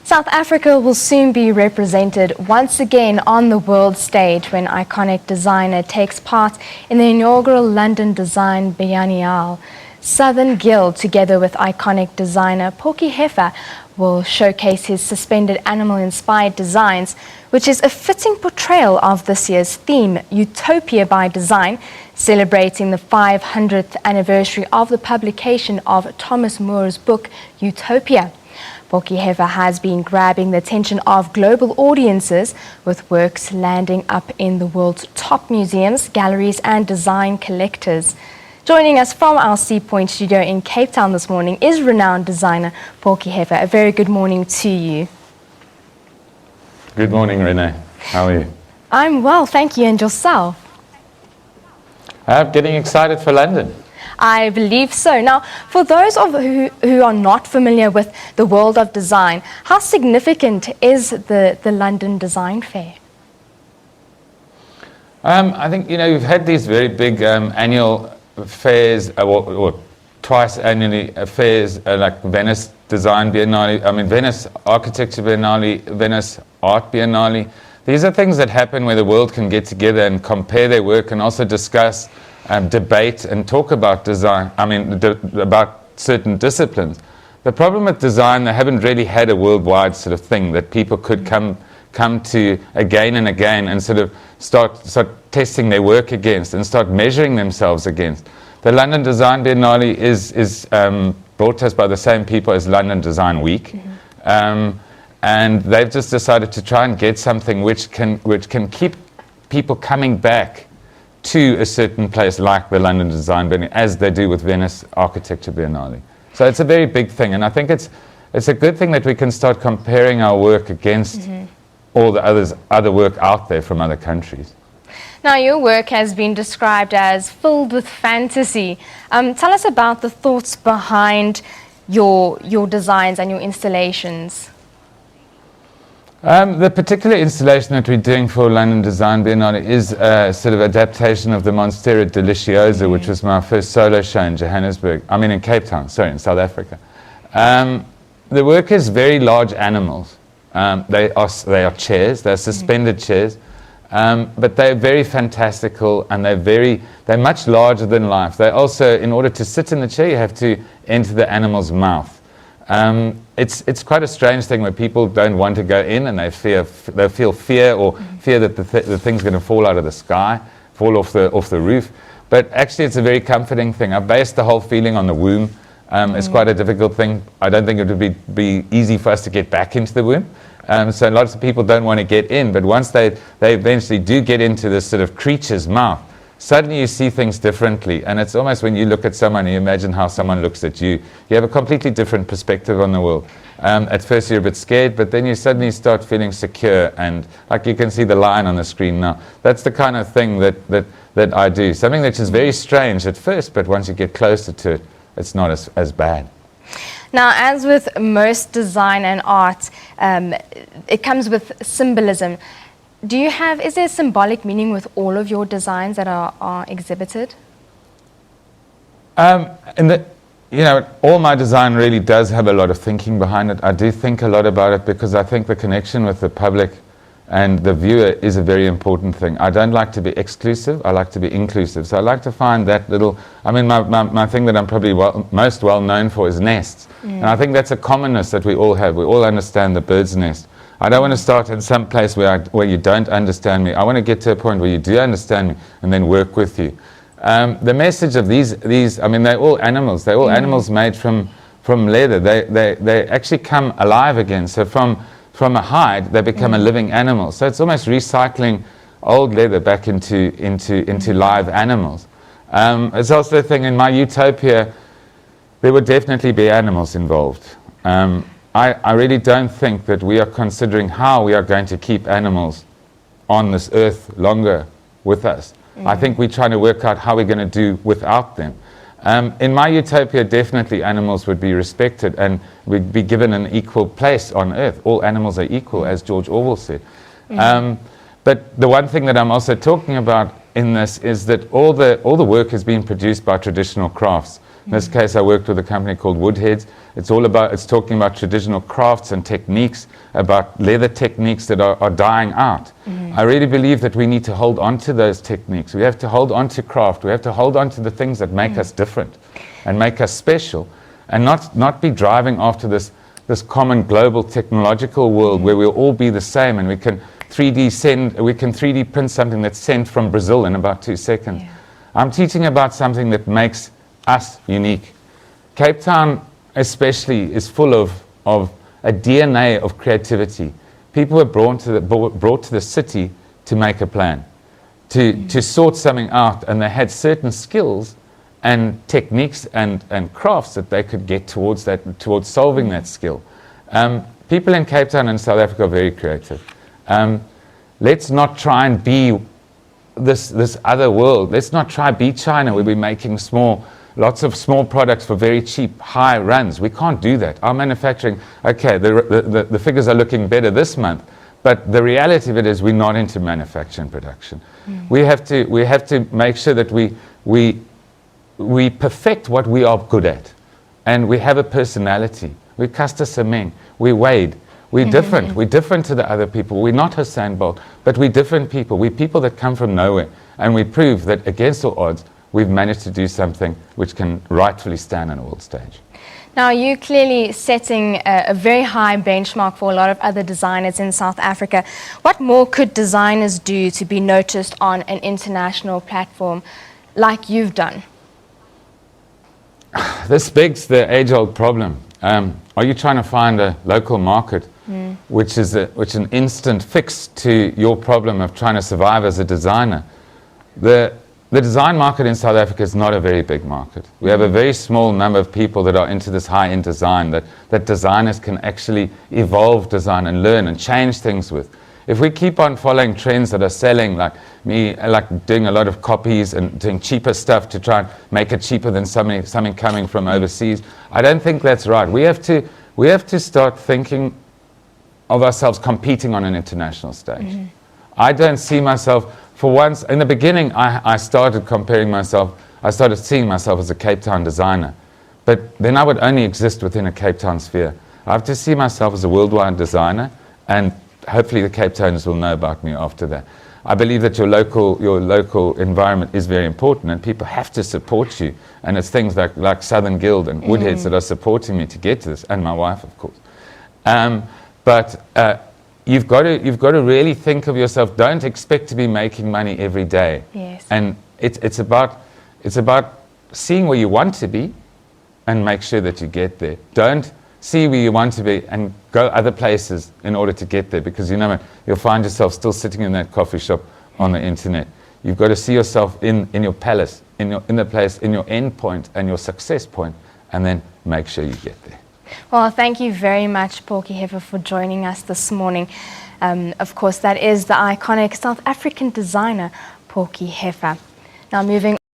South Africa will soon be represented once again on the world stage when iconic designer takes part in the inaugural London Design Biennale. Southern Guild, together with iconic designer Porky Hefer, will showcase his suspended animal-inspired designs, which is a fitting portrayal of this year's theme, Utopia by Design, celebrating the 500th anniversary of the publication of Thomas More's book, Utopia. Porky Hefer has been grabbing the attention of global audiences, with works landing up in the world's top museums, galleries and design collectors. Joining us from our Sea Point studio in Cape Town this morning is renowned designer Porky Hefer. A very good morning to you. Good morning, Renee. How are you? I'm well, thank you. And yourself? I'm getting excited for London. I believe so. Now, for those of who are not familiar with the world of design, how significant is the London Design Fair? I think, you've had these very big annual fairs, or twice annually fairs, like Venice Design Biennale, Venice Architecture Biennale, Venice Art Biennale. These are things that happen where the world can get together and compare their work and also discuss, debate and talk about design, about certain disciplines. The problem with design, they haven't really had a worldwide sort of thing that people could come to again and again and sort of start testing their work against and start measuring themselves against. The London Design Biennale is brought to us by the same people as London Design Week. And they've just decided to try and get something which can keep people coming back to a certain place like the London Design Biennale, as they do with Venice Architecture Biennale. So it's a very big thing, and I think it's a good thing that we can start comparing our work against all the other work out there from other countries. Now, your work has been described as filled with fantasy. Tell us about the thoughts behind your designs and your installations. The particular installation that we're doing for London Design Biennale is a sort of adaptation of the Monstera Deliciosa, which was my first solo show in in Cape Town, in South Africa. The work is very large animals. They are chairs, they're suspended chairs, but they're very fantastical and they're much larger than life. They also, in order to sit in the chair, you have to enter the animal's mouth. It's quite a strange thing where people don't want to go in and they feel fear or fear that the thing's going to fall out of the sky, fall off the roof. But actually, it's a very comforting thing. I based the whole feeling on the womb. It's quite a difficult thing. I don't think it would be easy for us to get back into the womb. So lots of people don't want to get in, but once they eventually do get into this sort of creature's mouth, suddenly you see things differently. And it's almost when you look at someone, you imagine how someone looks at you. You have a completely different perspective on the world. At first you're a bit scared, but then you suddenly start feeling secure, and like you can see the lion on the screen now. That's the kind of thing that I do. Something that is very strange at first, but once you get closer to it, it's not as bad. Now, as with most design and art, it comes with symbolism. Is there symbolic meaning with all of your designs that are exhibited? All my design really does have a lot of thinking behind it. I do think a lot about it because I think the connection with the public and the viewer is a very important thing. I don't like to be exclusive, I like to be inclusive. So I like to find that little, my thing that I'm probably most well known for is nests. And I think that's a commonness that we all have. We all understand the bird's nest. I don't want to start in some place where you don't understand me. I want to get to a point where you do understand me and then work with you. The message of these, they're all animals. They're all animals made from leather. They actually come alive again. So from a hide, they become a living animal. So it's almost recycling old leather back into live animals. It's also a thing in my Utopia, there would definitely be animals involved. I really don't think that we are considering how we are going to keep animals on this earth longer with us. I think we're trying to work out how we're going to do without them. In my Utopia, definitely animals would be respected and would be given an equal place on earth. All animals are equal, as George Orwell said. But the one thing that I'm also talking about in this is that all the work has been produced by traditional crafts. In this case, I worked with a company called Woodheads. It's talking about traditional crafts and techniques, about leather techniques that are dying out. I really believe that we need to hold on to those techniques. We have to hold on to craft. We have to hold on to the things that make us different and make us special, and not be driving after this common global technological world where we'll all be the same and we can 3D print something that's sent from Brazil in about 2 seconds. Yeah. I'm teaching about something that makes us unique. Cape Town especially is full of a DNA of creativity. People were brought to the city to make a plan, to sort something out, and they had certain skills and techniques and crafts that they could get towards solving that skill. People in Cape Town and South Africa are very creative. Let's not try and be this other world. Let's not try be China. We'll be making lots of small products for very cheap, high runs. We can't do that. Our manufacturing, okay, the figures are looking better this month, but the reality of it is we're not into manufacturing production. We have to make sure that we perfect what we are good at, and we have a personality. We're Caster Semenya. We're Wade. We're different. We're different to the other people. We're not Usain Bolt, but we're different people. We're people that come from nowhere, and we prove that against all odds, we've managed to do something which can rightfully stand on a world stage. Now, you're clearly setting a very high benchmark for a lot of other designers in South Africa. What more could designers do to be noticed on an international platform like you've done? This begs the age-old problem. Are you trying to find a local market which is an instant fix to your problem of trying to survive as a designer? The design market in South Africa is not a very big market. We have a very small number of people that are into this high-end design that designers can actually evolve design and learn and change things with. If we keep on following trends that are selling, like me, like doing a lot of copies and doing cheaper stuff to try and make it cheaper than something coming from overseas, I don't think that's right. We have to start thinking of ourselves competing on an international stage. I don't see myself, for once, in the beginning, I started comparing myself, I started seeing myself as a Cape Town designer, but then I would only exist within a Cape Town sphere. I have to see myself as a worldwide designer, and hopefully the Cape Towners will know about me after that. I believe that your local environment is very important, and people have to support you, and it's things like Southern Guild and Woodheads that are supporting me to get to this, and my wife, of course. You've got to really think of yourself. Don't expect to be making money every day. Yes. And it's about seeing where you want to be and make sure that you get there. Don't see where you want to be and go other places in order to get there, because you know what, you'll find yourself still sitting in that coffee shop on the internet. You've got to see yourself in your palace, in the place, in your end point and your success point, and then make sure you get there. Well, thank you very much, Porky Hefer, for joining us this morning. Of course, that is the iconic South African designer, Porky Hefer. Now moving